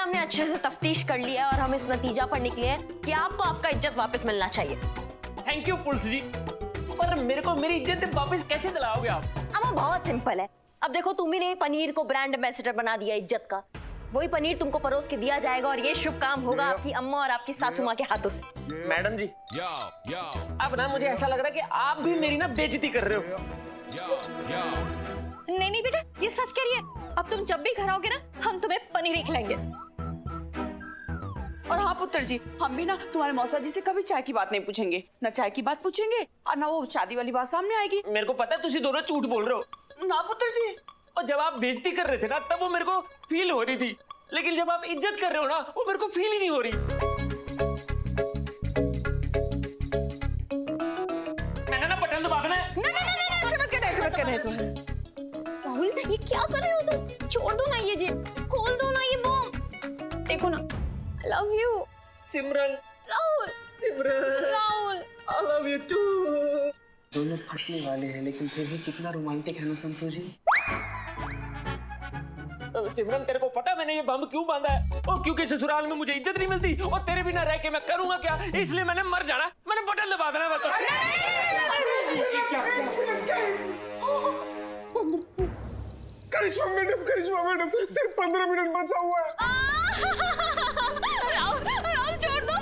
हमने अच्छे से तफ्तीश कर लिया और हम इस नतीजा पर निकले हैं कि आपको आपका इज्जत वापस मिलना चाहिए। थैंक यू पुलिस जी, पर मेरे को मेरी इज्जत वापस कैसे दिलाओगे आप? अब वो बहुत सिंपल है। अब देखो, तुम्ही ने पनीर को ब्रांड एम्बेसडर बना दिया इज्जत का। वही पनीर तुमको परोस के दिया जाएगा और ये शुभ काम होगा आपकी अम्मा और आपकी सासू माँ के हाथों से। मैडम जी, अब ना मुझे ऐसा लग रहा है कि आप भी मेरी ना बेइज्जती कर रहे हो। नहीं नहीं बेटा, ये सच कह रही है। अब तुम जब भी घर आओगे ना, हम तुम्हें पनीर ही खिलाएंगे। और हाँ पुत्र जी, हम भी ना तुम्हारे मौसा जी से कभी चाय की बात नहीं पूछेंगे, ना चाय की बात पूछेंगे और ना वो शादी वाली बात सामने आएगी। मेरे को पता है तुसी दोनों झूठ बोल रहे हो। ना पुत्र जी, और जब आप बेइज्जती कर रहे थे ना, तब वो मेरे को फील हो रही थी, लेकिन जब आप इज्जत कर रहे हो ना, वो मेरे को फील ही नहीं हो रही। मैंने ना बटन दबाना है। राहुल, ये क्या कर रहे हो तुम? छोड़ दो ना ये जी, खोल दो ना ये बॉम्ब। देखो ना, I love you Simran, Rahul. Simran, Rahul, I love you too. दोनों फटने वाले हैं, लेकिन फिर भी कितना रोमांटिक है ना संतोष जी। सिमरन, तेरे को पता मैंने ये बम क्यों बांधा है? और क्योंकि ससुराल में मुझे इज्जत नहीं मिलती और तेरे बिना रह के मैं करूंगा क्या, इसलिए मैंने मर जाना। मैंने बटन दबा देना। बता करिश्मा मैडम सिर्फ 15 मिनट बचा हुआ है। राहुल छोड़ दो।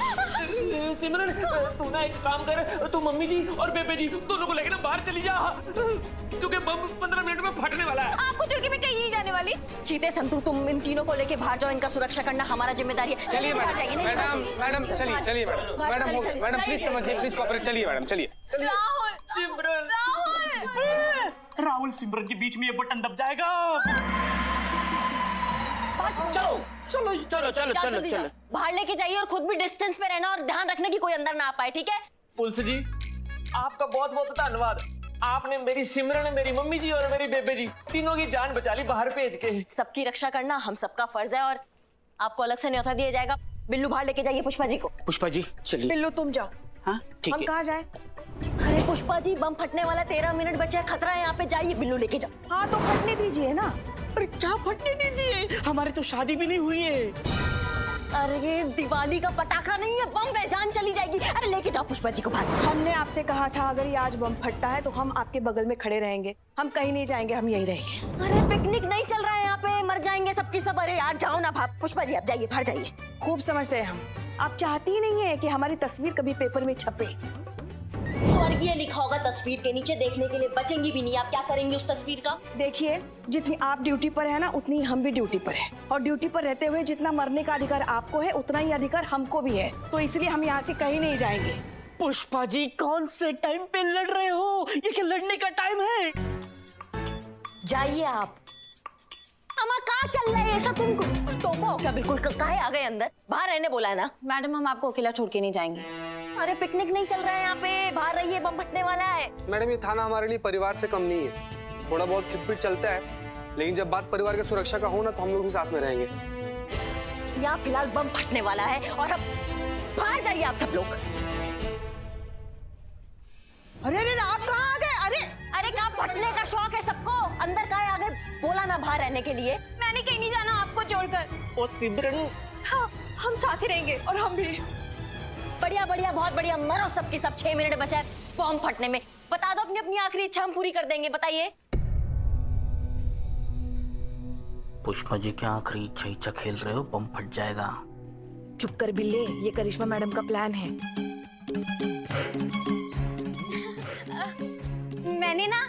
सिमरन, तू ना एक काम कर, तू मम्मी जी और बेबे जी दोनों को लेकर ना बाहर चली जा, क्योंकि बम 15 मिनट में फटने वाला है। आपको छोड़ के मैं कहीं नहीं जाने वाली। चीते संतू, तुम इन तीनों को लेके बाहर जाओ, इनका सुरक्षा करना हमारा जिम्मेदारी है। चलिए मैडम, मैडम चलिए मैडम प्लीज समझिए, प्लीज कोऑपरेट। चलिए मैडम, चलिए। राहुल, सिमरन, राहुल, राहुल सिमरन के बीच में ये बटन दब जाएगा। चलो चलो चलो चलो चलो चलो, बाहर लेके जाइए और खुद भी डिस्टेंस पे रहना और ध्यान रखना कि कोई अंदर ना आ पाए, ठीक है? पुलिस जी, आपका बहुत बहुत धन्यवाद। आपने मेरी सिमरन, मेरी मम्मी जी और मेरी बेबे जी तीनों की जान बचा ली बाहर भेज के। सबकी रक्षा करना हम सबका फर्ज है और आपको अलग से न्योता दिया जाएगा। बिल्लू, बाहर लेके जाइए पुष्पा जी को। पुष्पा जी चलिए। बिल्लू तुम जाओ। हाँ ठीक हम है। कहाँ जाए? अरे पुष्पा जी, बम फटने वाला, 13 मिनट बचे हैं, खतरा है यहाँ पे, जाइए बिल्लू लेके जाओ। हाँ तो फटने दीजिए ना। अरे क्या फटने दीजिए, हमारी तो शादी भी नहीं हुई है। अरे दिवाली का पटाखा नहीं है, बम है, जान चली जाएगी। अरे लेके जाओ पुष्पा जी को बाहर। हमने आपसे कहा था अगर ये आज बम फटता है तो हम आपके बगल में खड़े रहेंगे, हम कहीं नहीं जाएंगे, हम यहीं रहेंगे। अरे पिकनिक नहीं चल रहा है यहाँ पे, मर जाएंगे सबकी सब। अरे यार जाओ ना पुष्पा जी, आप जाइए, बाहर जाइए। खूब समझते हैं हम, आप चाहती ही नहीं है कि हमारी तस्वीर कभी पेपर में छपे। स्वर्गीय लिखा होगा तस्वीर के नीचे, देखने के लिए बचेंगी भी नहीं। आप क्या करेंगे उस तस्वीर का? देखिए, जितनी आप ड्यूटी पर है ना, उतनी हम भी ड्यूटी पर है, और ड्यूटी पर रहते हुए जितना मरने का अधिकार आपको है उतना ही अधिकार हमको भी है, तो इसलिए हम यहाँ से कहीं नहीं जाएंगे। पुष्पा जी, कौन से टाइम पे लड़ रहे हो? ये क्या लड़ने का टाइम है? जाइए आप। अम्मा कहाँ चल रहे हैं सब? तुमको टोपा हो क्या बिल्कुल? काहे आ गए अंदर? बाहर रहने बोला है ना। मैडम, हम आपको अकेला छोड़ के नहीं जाएंगे। अरे पिकनिक नहीं चल रहा है यहाँ पे, बाहर रहिए, बम फटने वाला है। मैडम ये थाना हमारे लिए परिवार से कम नहीं है, थोड़ा बहुत खिटपिट चलता है, लेकिन जब बात परिवार की सुरक्षा का हो ना, तो हम लोग भी साथ में रहेंगे। यहाँ फिलहाल बम फटने वाला है और अब बाहर जाइए आप सब लोग। अरे अरे आप कहाँ आ गए? अरे कहाँ फटने का शौक है सबको, अंदर काहे आ गए? बोला ना बाहर रहने के लिए। मैंने कहीं नहीं जाना आपको छोड़कर। ओ सिमरन, हाँ, हम साथ ही रहेंगे। और हम भी। बढ़िया बढ़िया, बहुत बढ़िया, मरो सबकी सब। 6 मिनट बचा है बम फटने में। बता दो अपनी अपनी आखिरी इच्छा, हम पूरी कर देंगे। बताइए। पुष्पा जी क्या आखिरी इच्छा खेल रहे हो? बम फट जाएगा। चुप कर बिल्ले, ये करिश्मा मैडम का प्लान है। मैंने ना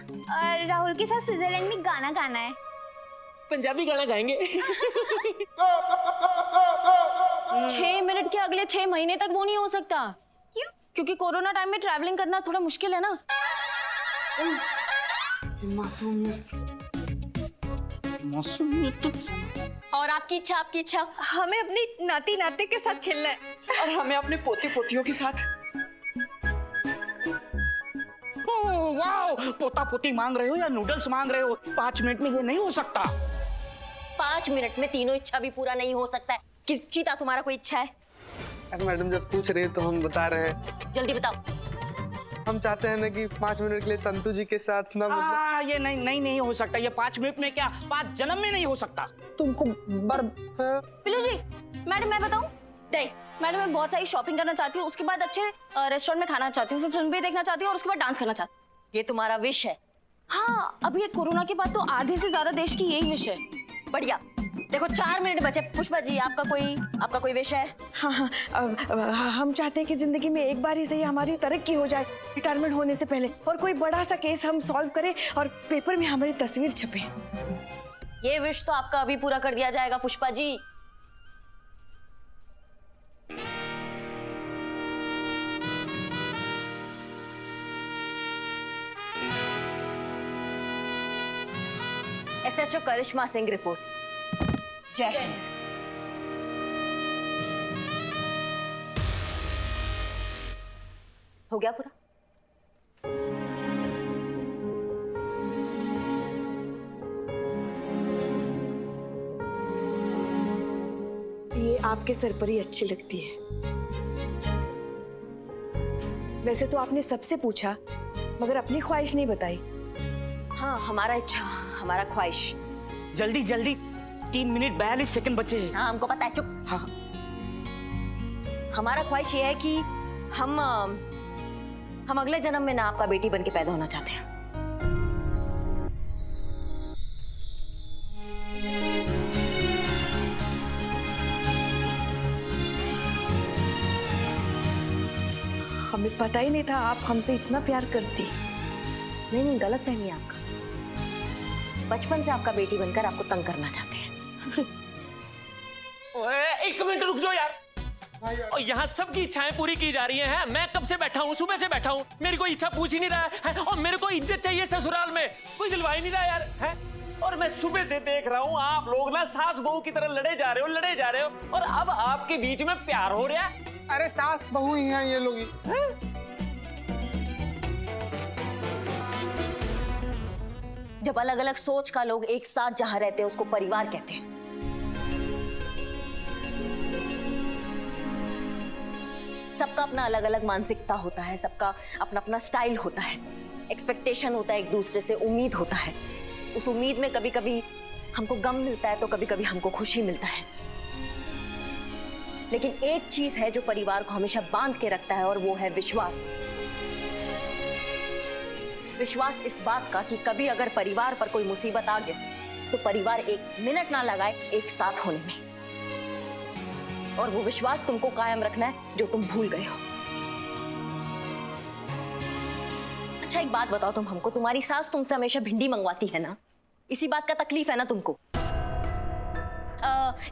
राहुल के साथ स्विट्जरलैंड में गाना गाना है। पंजाबी गाना गाएंगे। 6 मिनट के अगले 6 महीने तक वो नहीं हो सकता। क्यों? क्योंकि कोरोना टाइम में ट्रैवलिंग करना थोड़ा मुश्किल है ना। मासूमियत तो और आपकी इच्छा, आपकी इच्छा? हमें अपनी नाती नाते के साथ खेलना है। और हमें अपने पोते पोतियों के साथ। वाओ, पोता पोती मांग रहे हो या नूडल्स मांग रहे हो? 5 मिनट में ये नहीं हो सकता। 5 मिनट में तीनों इच्छा भी पूरा नहीं हो सकता है। किस चीता तुम्हारा कोई इच्छा है? अरे मैडम जब पूछ रहे हैं तो हम बता रहे हैं। जल्दी बताओ। हम चाहते हैं ना कि 5 मिनट के लिए संतू जी के साथ ना, मतलब ये नहीं हो सकता। ये 5 मिनट में क्या, 5 जन्म में नहीं हो सकता। तुमको पिल्लू जी, मैडम मैं बताऊं? नहीं, मैडम मैं बहुत सारी शॉपिंग करना चाहती हूँ, उसके बाद अच्छे रेस्टोरेंट में खाना चाहती हूँ, फिर फिल्म भी देखना चाहती हूँ और उसके बाद डांस करना चाहती हूँ। ये तुम्हारा विश है। हाँ, अभी ये कोरोना के बाद तो आधे से ज्यादा देश की यही विश है। बढ़िया। देखो 4 मिनट बचे। पुष्पा जी आपका कोई विश है? हाँ हाँ, हम चाहते हैं कि जिंदगी में एक बार ही सही हमारी तरक्की हो जाए रिटायरमेंट होने से पहले, और कोई बड़ा सा केस हम सॉल्व करें और पेपर में हमारी तस्वीर छपे। ये विश तो आपका अभी पूरा कर दिया जाएगा पुष्पा जी। SHO करिश्मा सिंह रिपोर्ट। जय हिंद। हो गया पूरा? ये आपके सर पर ही अच्छी लगती है। वैसे तो आपने सबसे पूछा मगर अपनी ख्वाहिश नहीं बताई। हाँ, हमारा इच्छा, हमारा ख्वाहिश। जल्दी जल्दी, 3 मिनट 42 सेकंड बचे हैं। हाँ, हमको पता है, चुप। हाँ हमारा ख्वाहिश ये है कि हम अगले जन्म में ना आपका बेटी बन के पैदा होना चाहते हैं। हमें पता ही नहीं था आप हमसे इतना प्यार करती। नहीं, गलत फहमी है आपका। बचपन से आपका बेटी बनकर आपको तंग करना चाहते हैं। ओए, 1 मिनट रुक जाओ यार। और यहाँ सबकी इच्छाएं पूरी की जा रही हैं। मैं कब से बैठा हूँ, सुबह से बैठा हूँ, मेरी कोई इच्छा पूछ ही नहीं रहा है। और मेरे को इज्जत चाहिए ससुराल में, कोई दिलवा ही नहीं रहा यार है। और मैं सुबह से देख रहा हूँ आप लोग ना सास बहू की तरह लड़े जा रहे हो, और अब आपके बीच में प्यार हो रहा है। अरे सास बहू ही हैं ये लोग ही। जब अलग अलग सोच का लोग एक साथ जहां रहते हैं उसको परिवार कहते हैं। सबका अपना अलग अलग मानसिकता होता है, सबका अपना अपना स्टाइल होता है, एक्सपेक्टेशन होता है, एक दूसरे से उम्मीद होता है। उस उम्मीद में कभी कभी हमको गम मिलता है तो कभी कभी हमको खुशी मिलता है। लेकिन एक चीज है जो परिवार को हमेशा बांध के रखता है और वो है विश्वास। विश्वास इस बात का कि कभी अगर परिवार पर कोई मुसीबत आ गया तो परिवार 1 मिनट ना लगाए एक साथ होने में। और वो विश्वास तुमको कायम रखना है जो तुम भूल गए हो। अच्छा एक बात बताओ तुम हमको, तुम्हारी सास तुमसे हमेशा भिंडी मंगवाती है ना, इसी बात का तकलीफ है ना तुमको?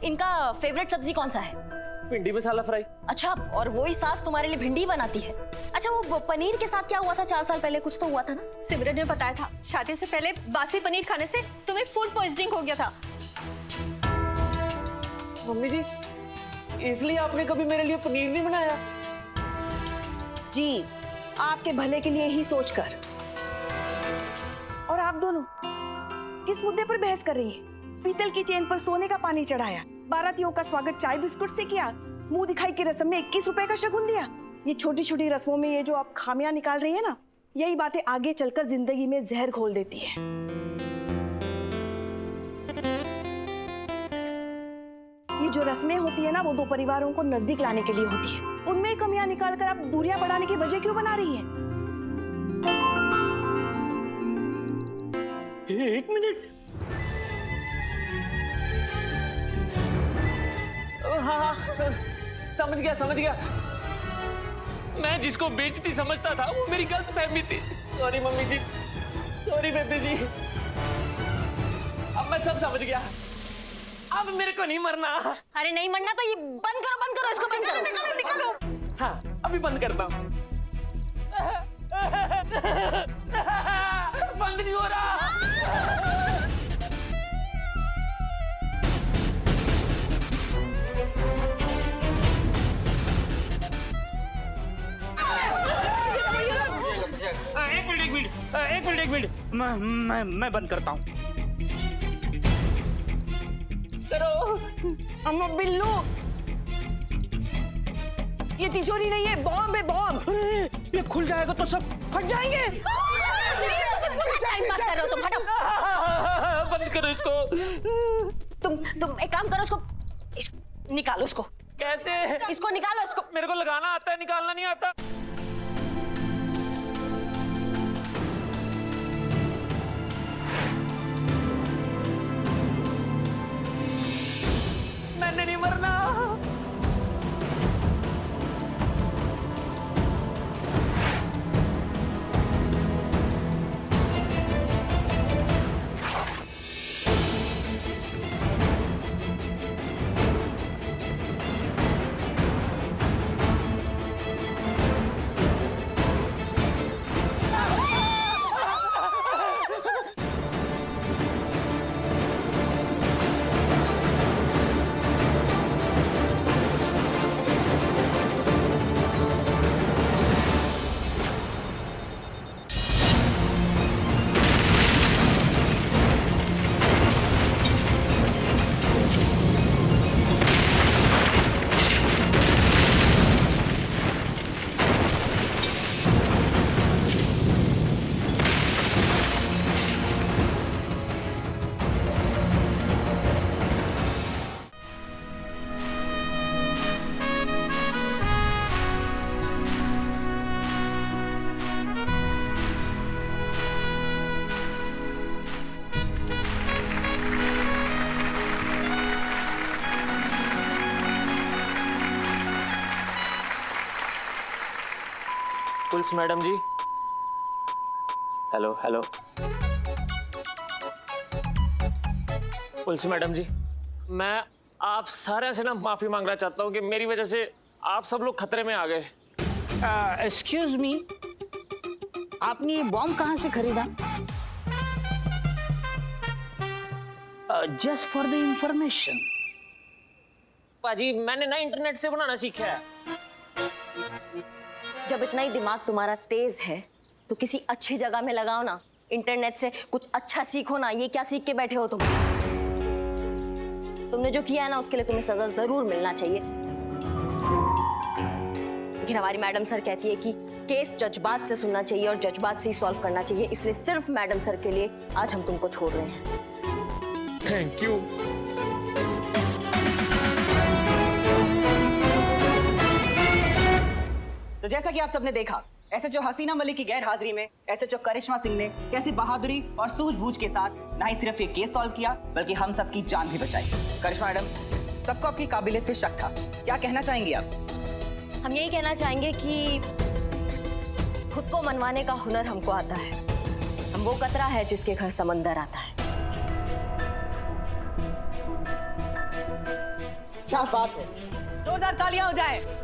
इनका फेवरेट सब्जी कौन सा है? भिंडी मसाला फ्राई। अच्छा, और वही सास तुम्हारे लिए भिंडी बनाती है। अच्छा वो पनीर के साथ क्या हुआ था 4 साल पहले? कुछ तो हुआ था ना? सिमरन ने बताया था शादी से पहले बासी पनीर खाने से तुम्हें फूड पॉइजनिंग हो गया था। मम्मी जी, इसलिए आपने कभी मेरे लिए पनीर नहीं बनाया? जी, आपके भले के लिए ही सोचकर। और आप दोनों किस मुद्दे पर बहस कर रही हैं? पीतल की चेन पर सोने का पानी चढ़ाया, बारातियों का स्वागत चाय बिस्कुट से किया, मुंह दिखाई की रस्म में 21 रुपए का शगुन दिया। ये छोटी छोटी रस्मों में ये जो आप खामियां निकाल रही है ना, यही बातें आगे चलकर जिंदगी में जहर घोल देती है। ये जो रस्में होती है ना, वो 2 परिवारों को नजदीक लाने के लिए होती है। उनमें कमियां निकालकर आप दूरियां बढ़ाने की वजह क्यों बना रही है? 1 मिनट। हाँ, समझ गया। मैं जिसको बेइज्जती समझता था वो मेरी गलत फहमी थी। सॉरी मम्मी जी, सॉरी बेबी जी। अब मैं सब समझ गया। अब मेरे को नहीं मरना। अरे नहीं मरना तो ये बंद करो इसको, बंद करो। निकालो। हाँ, अभी बंद करता हूँ। बंद नहीं हो रहा। एक मिनट, मैं बंद करता हूँ। करो। अम्मा बिल्लू, ये तिजोरी नहीं है, बॉम्ब है, बॉम्ब। अरे ये खुल जाएगा तो सब फट जाएंगे। टाइम पास कर रहे हो तुम, हटो। बंद करो इसको। तुम एक काम करो, निकालो इसको, कैसे? इसको निकालो इसको। मेरे को लगाना आता है, निकालना नहीं आता। मैंने नहीं मरना। पुलिस मैडम जी, हेलो हेलो। पुलिस मैडम जी, मैं आप सारे से ना माफी मांगना चाहता हूँ कि मेरी वजह से आप सब लोग खतरे में आ गए। एक्सक्यूज मी, आपने ये बॉम्ब कहाँ से खरीदा? Just for the information. पाजी, मैंने ना इंटरनेट से बनाना सीखा है। जब इतना ही दिमाग तुम्हारा तेज है तो किसी अच्छी जगह में लगाओ ना, इंटरनेट से कुछ अच्छा सीखो ना। ये क्या सीख के बैठे हो तुम? तुमने जो किया है ना उसके लिए तुम्हें सजा जरूर मिलना चाहिए। लेकिन हमारी मैडम सर कहती है कि केस जज्बात से सुनना चाहिए और जज्बात से ही सॉल्व करना चाहिए, इसलिए सिर्फ मैडम सर के लिए आज हम तुमको छोड़ रहे हैं। Thank you. तो जैसा कि आप सबने देखा, एसएचओ हसीना मलिक की गैर हाजिरी में एसएचओ करिश्मा सिंह ने कैसी बहादुरी और सूझबूझ के साथ न ही सिर्फ ये केस सॉल्व किया बल्कि हम सबकी जान भी बचाई। करिश्मा मैडम, सबको आपकी काबिलियत पे शक था, क्या कहना चाहेंगी आप? हम यही कहना चाहेंगे कि खुद को मनवाने का हुनर हमको आता है। हम वो कतरा है जिसके घर समंदर आता है। क्या बात है, जोरदार तालियां हो जाए।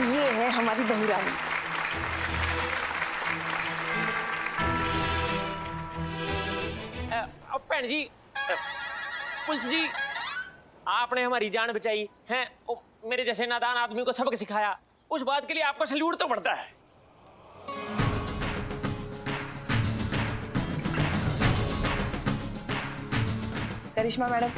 ये है हमारी बहुरानी। भैन जी, पुलिस जी, आपने हमारी जान बचाई है। मेरे जैसे नादान आदमी को सबक सिखाया, उस बात के लिए आपको सैल्यूट तो बढ़ता है। करिश्मा मैडम,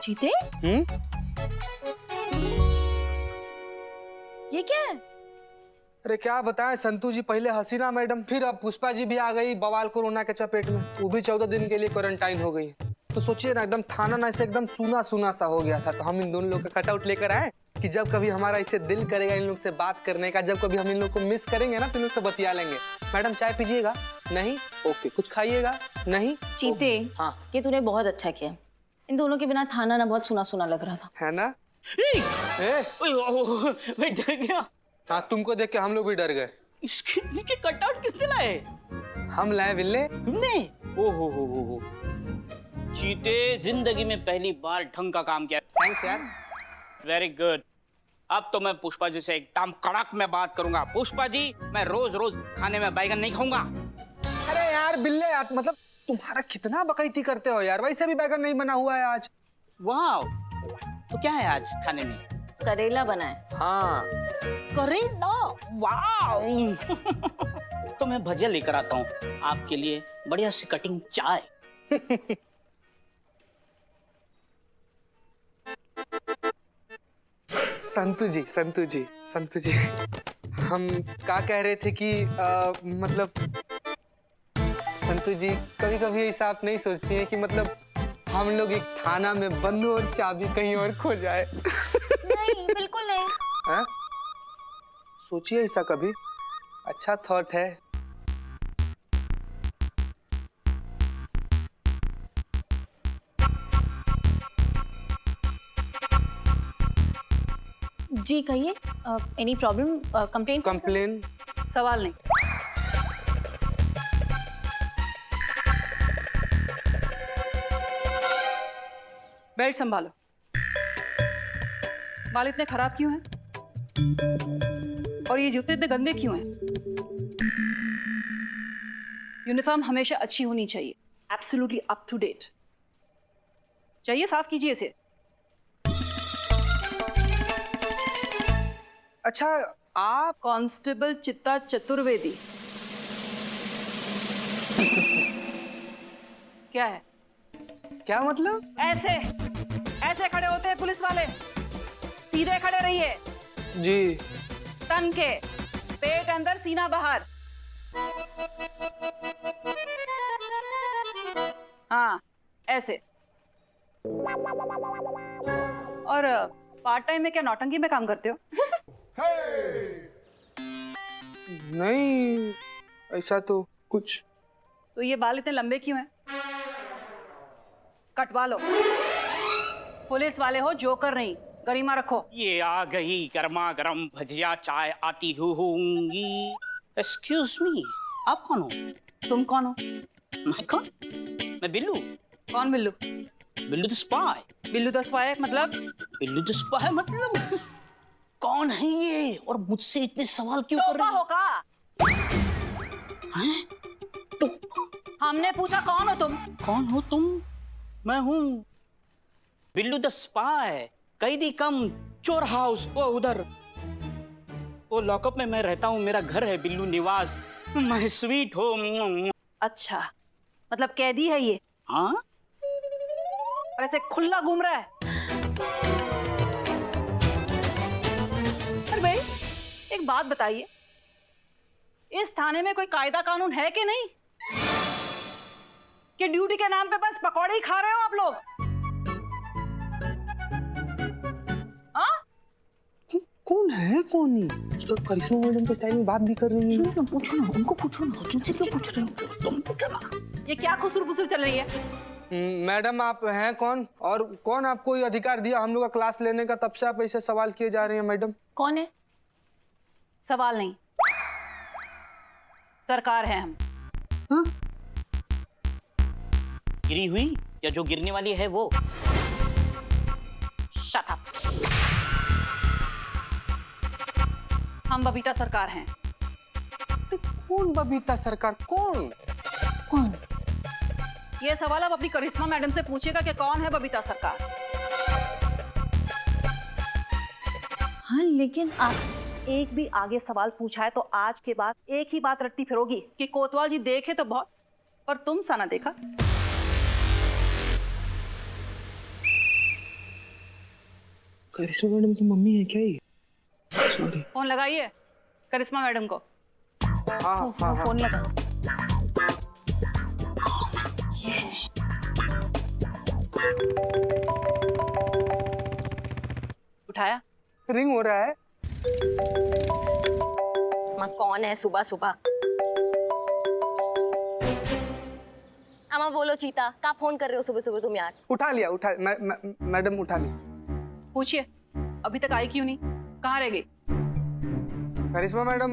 जीते? ये क्या है? अरे क्या बताएं संतू जी, पहले हसीना मैडम, फिर अब पुष्पा जी भी आ गई बवाल कोरोना के चपेट में। वो भी 14 दिन के लिए क्वारंटाइन हो गई। तो सोचिए ना, एकदम थाना ना ऐसे एकदम सूना सूना सा हो गया था। तो हम इन दोनों लोग का कटआउट लेकर आए कि जब कभी हमारा इसे दिल करेगा इन लोग से बात करने का, जब कभी हम इन लोग को मिस करेंगे ना तो इन लोग से बतिया लेंगे। मैडम चाय पीजिएगा? नहीं? ओके। कुछ खाइएगा? नहीं? चीते, हाँ। ये तूने बहुत अच्छा किया। इन दोनों के बिना थाना ना बहुत सुना सुना लग रहा था। है ना? मैं डर गया। हाँ, तुमको देख के हम लोग भी डर गए। इसके कटआउट किसने लाए? हम लाए बिल्ले। तुमने? ओ हो। चीते, जिंदगी में पहली बार ढंग का काम किया। थैंक्स यार। Very good. अब तो मैं पुष्पा जी से एकदम कड़क में बात करूंगा। पुष्पा जी, मैं रोज रोज खाने में बैगन नहीं खाऊंगा। अरे यार बिल्ले यार, मतलब तुम्हारा कितना बकैती करते हो यार, वैसे भी बैगन नहीं बना हुआ है आज। वाह, तो क्या है आज खाने में? करेला बना है। हाँ करेला, वाह। तो मैं भजिया लेकर आता हूँ आपके लिए, बढ़िया सी कटिंग चाय। संतु जी हम क्या कह रहे थे कि मतलब संतु जी कभी कभी ऐसा आप नहीं सोचती हैं कि मतलब हम लोग एक थाना में बंद हो और चाबी कहीं और खो जाए? नहीं, बिल्कुल नहीं। हाँ? सोचिए ऐसा कभी, अच्छा थॉट है। जी कहिए, एनी प्रॉब्लम? कंप्लेन? कंप्लेन? सवाल नहीं। बेल्ट संभालो। बाल इतने खराब क्यों हैं? और ये जूते इतने गंदे क्यों हैं? यूनिफॉर्म हमेशा अच्छी होनी चाहिए, एब्सोल्युटली अप टू डेट चाहिए। साफ कीजिए इसे। अच्छा, आप कांस्टेबल चित्ता चतुर्वेदी। क्या है? क्या मतलब? ऐसे ऐसे खड़े होते हैं पुलिस वाले, सीधे खड़े रहिए। जी। तन के, पेट अंदर सीना बाहर। हाँ ऐसे। और पार्ट टाइम में क्या नौटंकी में काम करते हो? नहीं ऐसा तो कुछ। तो ये बाल इतने लंबे क्यों हैं? कटवा लो। पुलिस वाले हो, जोकर नहीं, गरिमा रखो। ये आ गई गर्मा गर्म भजिया चाय, आती होंगी। एक्सक्यूज मी, आप कौन हो? तुम कौन हो? मैं कौन? मैं बिल्लू। कौन Billu? Billu the spy. Billu the spy मतलब? बिल्लू द स्पाई मतलब कौन है ये, और मुझसे इतने सवाल क्यों कर रही होगा? हैं? तो हमने पूछा कौन हो तुम? कौन हो तुम? मैं हूँ बिल्लू द स्पाई, कैदी कम चोर हाउस, वो उधर, वो लॉकअप में मैं रहता हूँ, मेरा घर है बिल्लू निवास, मैं स्वीट हो। अच्छा, मतलब कैदी है ये? हाँ, और ऐसे खुला घूम रहा है? अरे भाई एक बात बताइए, इस थाने में कोई कायदा कानून है कि नहीं, कि ड्यूटी के नाम पे बस पकौड़े ही खा रहे हो आप लोग? हाँ? कौन है कौन नहीं? तो करिश्मा मैडम के स्टाइल में बात भी कर रही है। पूछो ना, उनको पूछो ना, तुमसे क्यों पूछ रहे हो? तुम पूछो ना। ये क्या खुसुर चल रही है? मैडम आप हैं कौन, और कौन आपको ये अधिकार दिया हम लोग का क्लास लेने का? तब से आप ऐसे सवाल किए जा रही हैं मैडम। कौन है? सवाल नहीं, सरकार है हम। हाँ? गिरी हुई या जो गिरने वाली है वो? Shut up. हम बबीता सरकार हैं। कौन बबीता सरकार? कौन? कौन? ये सवाल आप अपनी करिश्मा मैडम से पूछिएगा कि कौन है बबीता सरकार। हाँ लेकिन आप एक भी आगे सवाल पूछा है तो आज के बाद एक ही बात रट्टी फिरोगी कि कोतवाल जी देखे तो बहुत, पर तुम सा ना देखा। करिश्मा मैडम की मम्मी है क्या ये? सॉरी। फोन लगाइए करिश्मा मैडम को। हाँ। फोन लगा। उठाया? रिंग हो रहा है। माँ कौन है सुबह सुबह? अम्मा बोलो चीता, क्या फोन कर रहे हो सुबह सुबह तुम यार? उठा लिया, मैडम उठा लिया। पूछिए, अभी तक आई क्यों नहीं? कहाँ रह गई? करिश्मा मैडम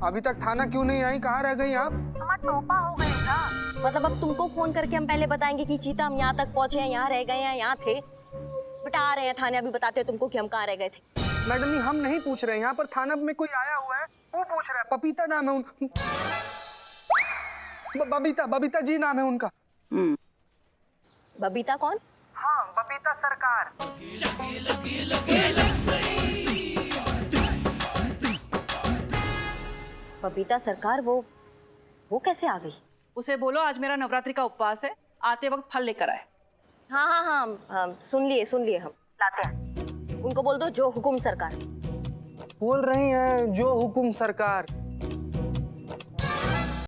अभी तक थाना क्यों नहीं आई? कहाँ रह गई आप? टोपा हो गए ना। मतलब अब तुमको फोन करके हम पहले बताएंगे कि चीता हम यहाँ तक पहुंचे हैं, यहाँ रह गए हैं, यहाँ थे, बेटा आ रहे हैं थाने, अभी बताते हैं तुमको कि हम कहाँ रह गए थे। मैडम जी हम नहीं पूछ रहे हैं, यहाँ पर थाना में कोई आया हुआ है वो पूछ रहा है। पपीता नाम है बबीता जी नाम है उनका। बबीता कौन? हाँ, बबीता सरकार। बबीता सरकार वो कैसे आ गई? उसे बोलो आज मेरा नवरात्रि का उपवास है, आते वक्त फल लेकर आए। हाँ हाँ हाँ, सुन लिए हम लाते हैं। उनको बोल दो जो हुकुम सरकार। बोल रही हैं जो हुकुम सरकार।